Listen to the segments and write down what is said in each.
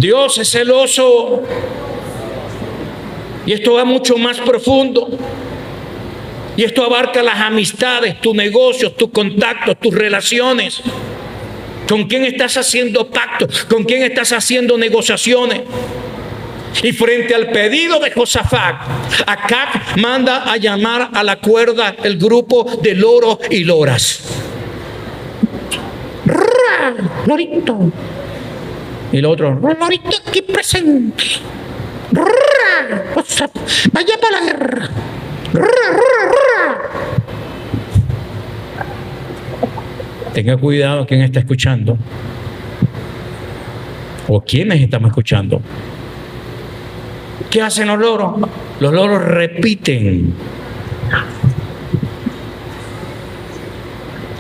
Dios es celoso. Y esto va mucho más profundo. Y esto abarca las amistades, tus negocios, tus contactos, tus relaciones. ¿Con quién estás haciendo pactos? ¿Con quién estás haciendo negociaciones? Y frente al pedido de Josafat, Acab manda a llamar a la cuerda el grupo de loros y loras. ¡Ra! Lorito. Y el otro, lorito aquí presente. ¡Ra! Vaya para la guerra. ¡Ra, ra, ra! Tenga cuidado quien está escuchando. ¿O quiénes estamos escuchando? ¿Qué hacen los loros? Los loros repiten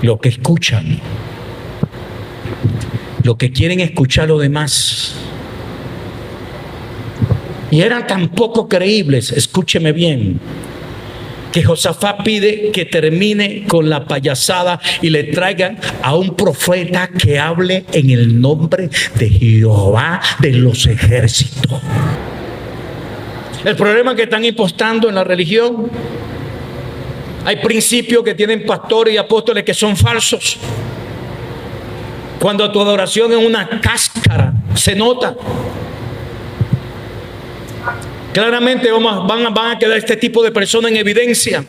lo que escuchan, lo que quieren escuchar los demás. Y eran tan poco creíbles, escúcheme bien, que Josafat pide que termine con la payasada y le traigan a un profeta que hable en el nombre de Jehová de los ejércitos. El problema que están impostando en la religión, hay principios que tienen pastores y apóstoles que son falsos. Cuando tu adoración es una cáscara, se nota. Claramente van a quedar este tipo de personas en evidencia.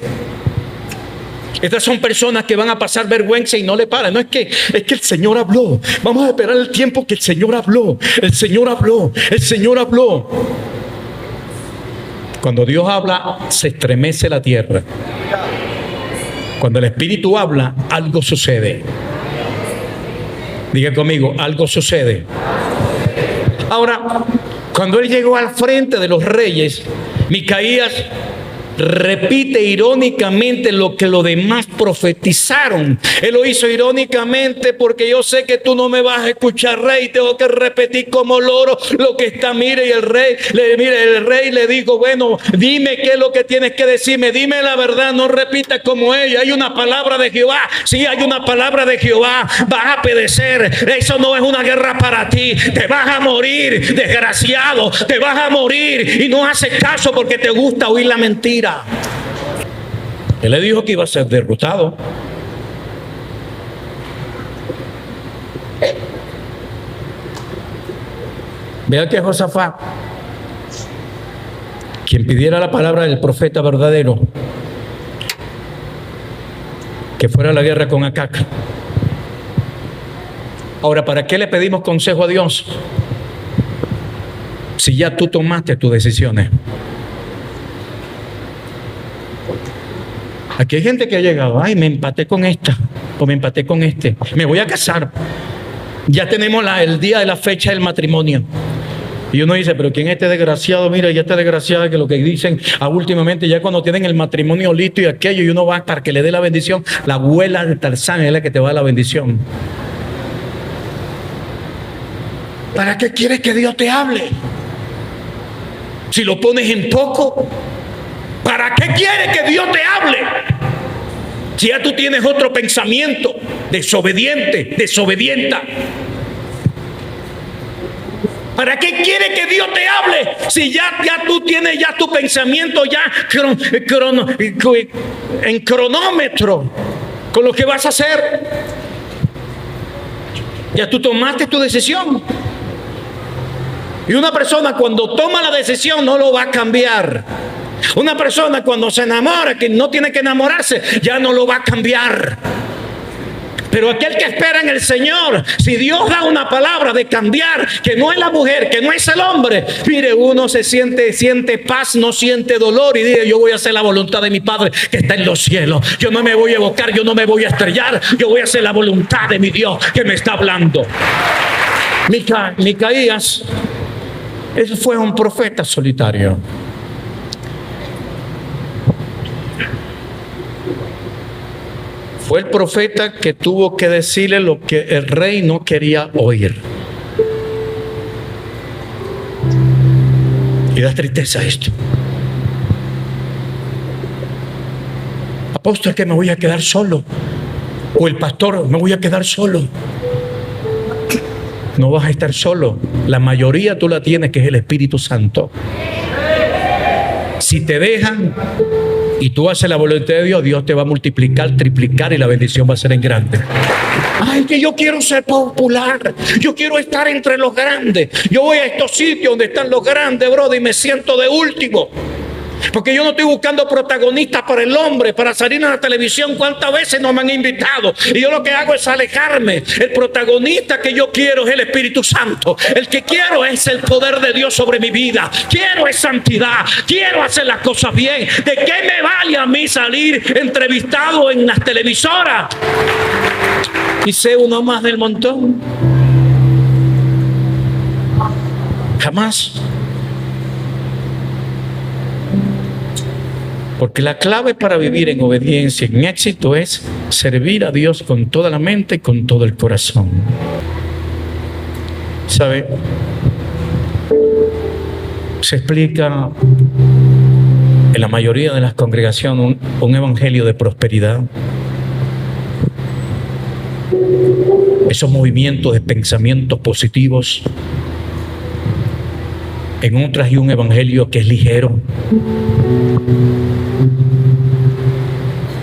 Estas son personas que van a pasar vergüenza y no le paran. No es que el Señor habló. Vamos a esperar el tiempo que el Señor habló. El Señor habló. El Señor habló. Cuando Dios habla, se estremece la tierra. Cuando el Espíritu habla, algo sucede. Diga conmigo, algo sucede. Ahora, cuando él llegó al frente de los reyes, Micaías repite irónicamente lo que los demás profetizaron. Él lo hizo irónicamente porque yo sé que tú no me vas a escuchar, rey. Tengo que repetir como loro lo que está. Mire, y el rey le dijo, bueno, dime qué es lo que tienes que decirme. Dime la verdad, no repitas como ella. Hay una palabra de Jehová. Sí, hay una palabra de Jehová. Vas a perecer. Eso no es una guerra para ti. Te vas a morir, desgraciado. Te vas a morir y no haces caso porque te gusta oír la mentira. Él le dijo que iba a ser derrotado. Vea que Josafat, quien pidiera la palabra del profeta verdadero, que fuera a la guerra con Acab. Ahora, ¿para qué le pedimos consejo a Dios? Si ya tú tomaste tus decisiones. Aquí hay gente que ha llegado, ay, me empaté con esta, o me empaté con este, me voy a casar. Ya tenemos el día de la fecha del matrimonio. Y uno dice, pero ¿quién es este desgraciado? Mira, ya está desgraciado, que lo que dicen últimamente, ya cuando tienen el matrimonio listo y aquello, y uno va para que le dé la bendición, la abuela de Tarzán es la que te va a dar la bendición. ¿Para qué quieres que Dios te hable? Si lo pones en poco, ¿para qué quieres que Dios te hable? Si ya tú tienes otro pensamiento, desobediente, desobedienta. ¿Para qué quieres que Dios te hable? Si ya tú tienes ya tu pensamiento ya en cronómetro con lo que vas a hacer. Ya tú tomaste tu decisión. Y una persona cuando toma la decisión no lo va a cambiar. Una persona cuando se enamora, que no tiene que enamorarse, ya no lo va a cambiar. Pero aquel que espera en el Señor, si Dios da una palabra de cambiar, que no es la mujer, que no es el hombre, mire, uno siente paz, no siente dolor y dice, yo voy a hacer la voluntad de mi Padre que está en los cielos. Yo no me voy a evocar, yo no me voy a estrellar, yo voy a hacer la voluntad de mi Dios que me está hablando. Micaías, ese fue un profeta solitario. Fue el profeta que tuvo que decirle lo que el rey no quería oír. Y da tristeza esto. Apóstol, que me voy a quedar solo. O el pastor, me voy a quedar solo. no vas a estar solo. La mayoría tú la tienes, que es el Espíritu Santo. Si te dejan y tú haces la voluntad de Dios, Dios te va a multiplicar, triplicar, y la bendición va a ser en grande. Ay, que yo quiero ser popular, yo quiero estar entre los grandes. Yo voy a estos sitios donde están los grandes, brother, y me siento de último. Porque yo no estoy buscando protagonistas para el hombre, para salir en la televisión. ¿Cuántas veces no me han invitado? Y yo lo que hago es alejarme. El protagonista que yo quiero es el Espíritu Santo. El que quiero es el poder de Dios sobre mi vida. Quiero es santidad. Quiero hacer las cosas bien. ¿De qué me vale a mí salir entrevistado en las televisoras? Y sé uno más del montón. Jamás. Porque la clave para vivir en obediencia, en éxito, es servir a Dios con toda la mente y con todo el corazón. ¿Sabe? Se explica en la mayoría de las congregaciones un evangelio de prosperidad. Esos movimientos de pensamientos positivos. En otras hay un evangelio que es ligero.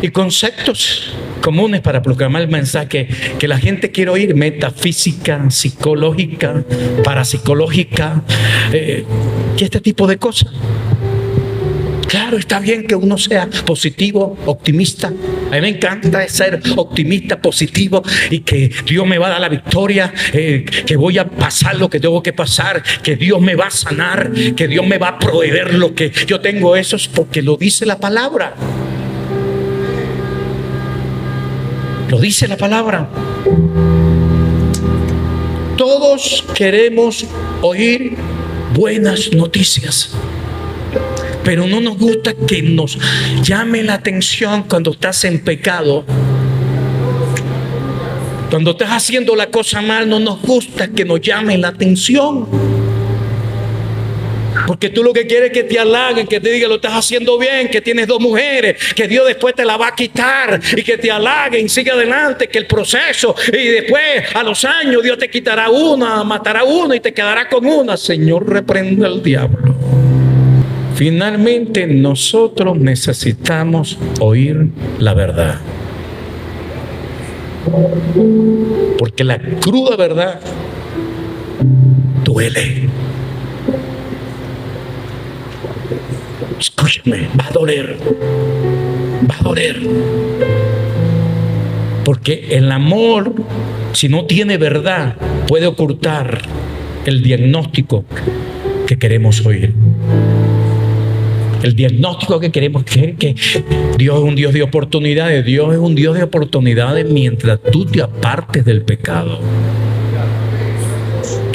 Y conceptos comunes para proclamar el mensaje que la gente quiere oír: metafísica, psicológica, parapsicológica, y este tipo de cosas. Claro, está bien que uno sea positivo, optimista. A mí me encanta ser optimista, positivo, y que Dios me va a dar la victoria, que voy a pasar lo que tengo que pasar, que Dios me va a sanar, que Dios me va a proveer lo que yo tengo. Eso es porque lo dice la palabra. Lo dice la palabra. Todos queremos oír buenas noticias, pero no nos gusta que nos llame la atención cuando estás en pecado. Cuando estás haciendo la cosa mal, no nos gusta que nos llame la atención. Porque tú lo que quieres es que te halaguen, que te digan lo estás haciendo bien, que tienes 2 mujeres, que Dios después te la va a quitar, y que te halaguen, sigue adelante, que el proceso, y después a los años Dios te quitará una, matará una y te quedará con una. Señor, reprenda al diablo. Finalmente, nosotros necesitamos oír la verdad. Porque la cruda verdad duele. Escúchame, va a doler. Va a doler. Porque el amor, si no tiene verdad, puede ocultar el diagnóstico que queremos oír. El diagnóstico que queremos, que Dios es un Dios de oportunidades. Dios es un Dios de oportunidades mientras tú te apartes del pecado.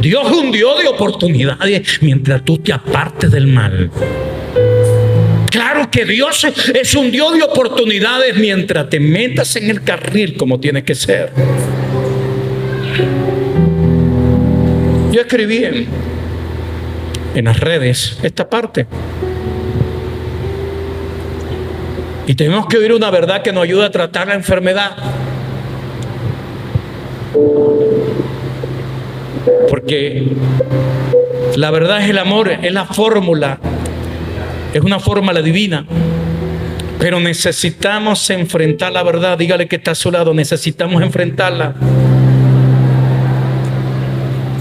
Dios es un Dios de oportunidades mientras tú te apartes del mal. Claro que Dios es un Dios de oportunidades mientras te metas en el carril como tiene que ser. Yo escribí en las redes esta parte. Y tenemos que oír una verdad que nos ayuda a tratar la enfermedad. Porque la verdad es el amor, es la fórmula, es una fórmula divina. Pero necesitamos enfrentar la verdad. Dígale que está a su lado, necesitamos enfrentarla.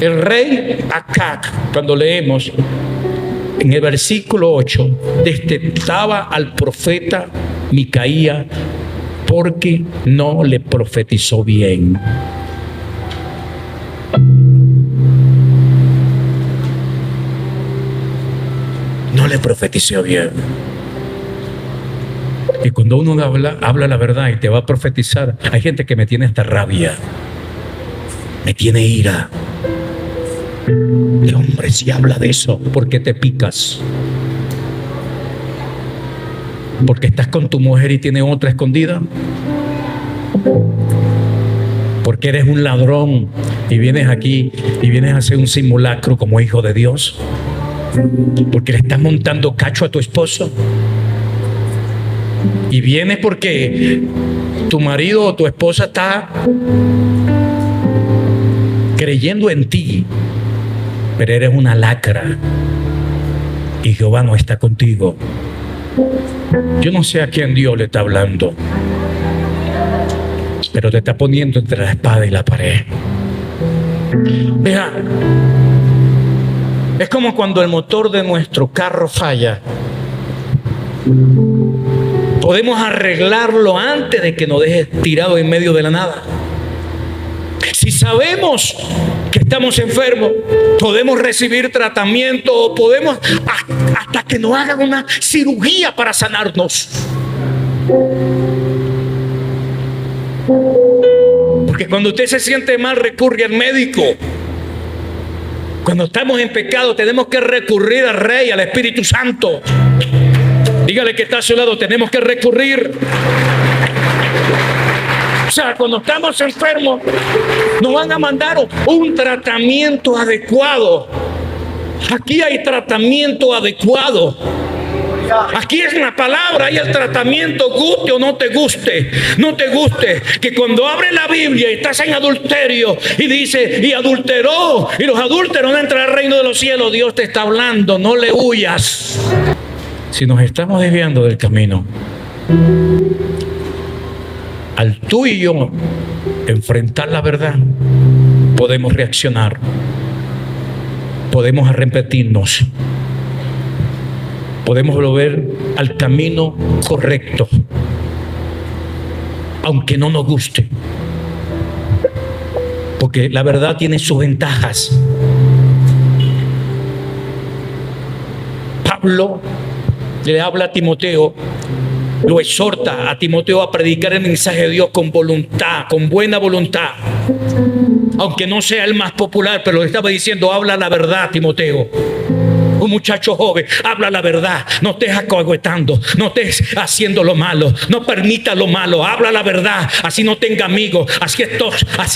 El rey Acab, cuando leemos en el versículo 8, detestaba al profeta Micaías porque no le profetizó bien. No le profetizó bien. Y cuando uno habla la verdad y te va a profetizar, hay gente que me tiene esta rabia, me tiene ira. El hombre, si habla de eso, ¿por qué te picas? ¿Porque estás con tu mujer y tiene otra escondida? ¿Porque eres un ladrón y vienes aquí y vienes a hacer un simulacro como hijo de Dios? ¿Porque le estás montando cacho a tu esposo? Y vienes porque tu marido o tu esposa está creyendo en ti, pero eres una lacra y Jehová no está contigo. Yo no sé a quién Dios le está hablando, pero te está poniendo entre la espada y la pared. Vea, es como cuando el motor de nuestro carro falla. Podemos arreglarlo antes de que nos deje tirado en medio de la nada. Si sabemos que estamos enfermos, podemos recibir tratamiento o podemos hasta que nos hagan una cirugía para sanarnos. Porque cuando usted se siente mal, recurre al médico. Cuando estamos en pecado, tenemos que recurrir al Rey, al Espíritu Santo. Dígale que está a su lado, tenemos que recurrir. O sea, cuando estamos enfermos, nos van a mandar un tratamiento adecuado. Aquí hay tratamiento adecuado. Aquí es la palabra, hay el tratamiento, guste o no te guste. No te guste, que cuando abre la Biblia y estás en adulterio y dice, y adulteró, y los adúlteros no entran al reino de los cielos, Dios te está hablando, no le huyas. Si nos estamos desviando del camino, al tú y yo enfrentar la verdad, podemos reaccionar, podemos arrepentirnos, podemos volver al camino correcto, aunque no nos guste, porque la verdad tiene sus ventajas. Pablo le habla a Timoteo, lo exhorta a Timoteo a predicar el mensaje de Dios con voluntad, con buena voluntad, aunque no sea el más popular, pero le estaba diciendo, habla la verdad, Timoteo. Un muchacho joven, habla la verdad, no estés acoguetando, no estés haciendo lo malo, no permita lo malo, habla la verdad, así no tenga amigos, así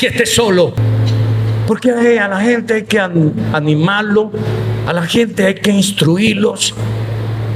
estés solo. Porque a la gente hay que animarlo, a la gente hay que instruirlos.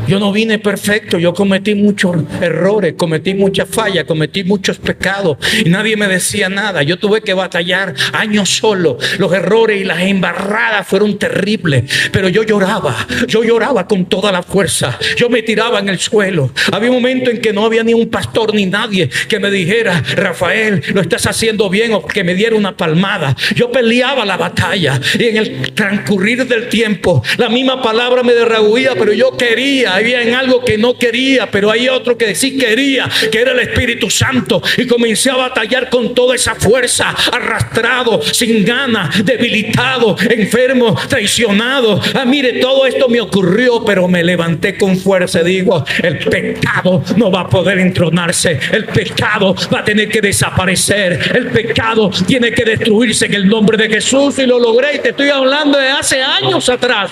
Yo no vine perfecto, yo cometí muchos errores, cometí muchas fallas, cometí muchos pecados y nadie me decía nada. Yo tuve que batallar años solo. Los errores y las embarradas fueron terribles, pero yo lloraba con toda la fuerza. Yo me tiraba en el suelo. Había un momento en que no había ni un pastor ni nadie que me dijera, Rafael, lo estás haciendo bien, o que me diera una palmada. Yo peleaba la batalla y en el transcurrir del tiempo la misma palabra me derraguía, pero yo quería. Había en algo que no quería, pero hay otro que sí quería, que era el Espíritu Santo, y comencé a batallar con toda esa fuerza, arrastrado, sin ganas, debilitado, enfermo, traicionado. Mire, todo esto me ocurrió, pero me levanté con fuerza. Digo, el pecado no va a poder entronarse, el pecado va a tener que desaparecer, el pecado tiene que destruirse en el nombre de Jesús, y lo logré. Y te estoy hablando de hace años atrás.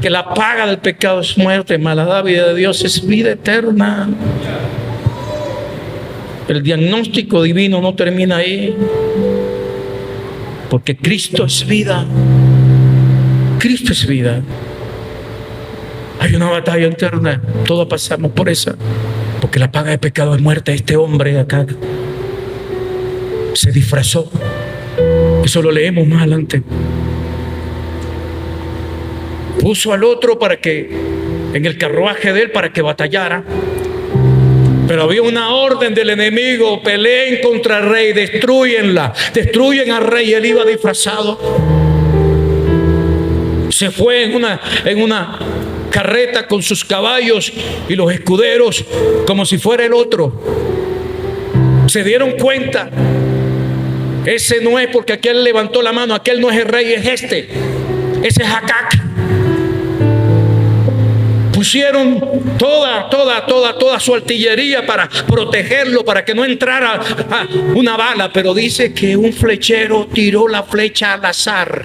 Que la paga del pecado es muerte, mas la dádiva de Dios es vida eterna. El diagnóstico divino no termina ahí, porque Cristo es vida. Cristo es vida. Hay una batalla eterna, todos pasamos por esa, porque la paga del pecado es muerte. Este hombre de acá se disfrazó, eso lo leemos más adelante. Puso al otro para que en el carruaje de él, para que batallara, pero había una orden del enemigo: peleen contra el rey, destruyen al rey. Él iba disfrazado, se fue en una carreta con sus caballos y los escuderos, como si fuera el otro. Se dieron cuenta, ese no es, porque aquel levantó la mano, aquel no es el rey, es ese es Agac. Pusieron toda su artillería para protegerlo, para que no entrara una bala, pero dice que un flechero tiró la flecha al azar.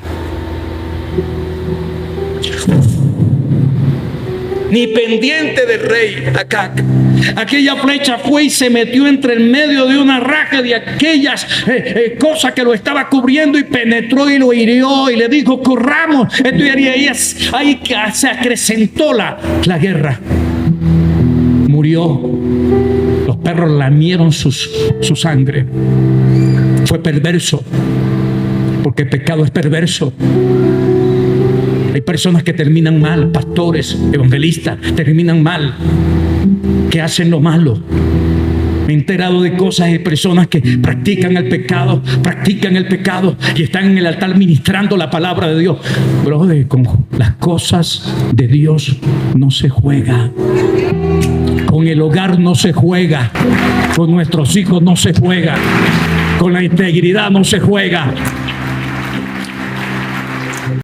Ni pendiente del rey Agac. Aquella flecha fue y se metió entre el medio de una raja de aquellas cosas que lo estaba cubriendo, y penetró y lo hirió, y le dijo: corramos. Esto y ahí se acrecentó la guerra. Murió. Los perros lamieron su sangre. Fue perverso. porque el pecado es perverso. Hay personas que terminan mal, pastores, evangelistas, terminan mal, que hacen lo malo. Me he enterado de cosas de personas que practican el pecado y están en el altar ministrando la palabra de Dios. Brother, con las cosas de Dios no se juega. Con el hogar no se juega. Con nuestros hijos no se juega. Con la integridad no se juega.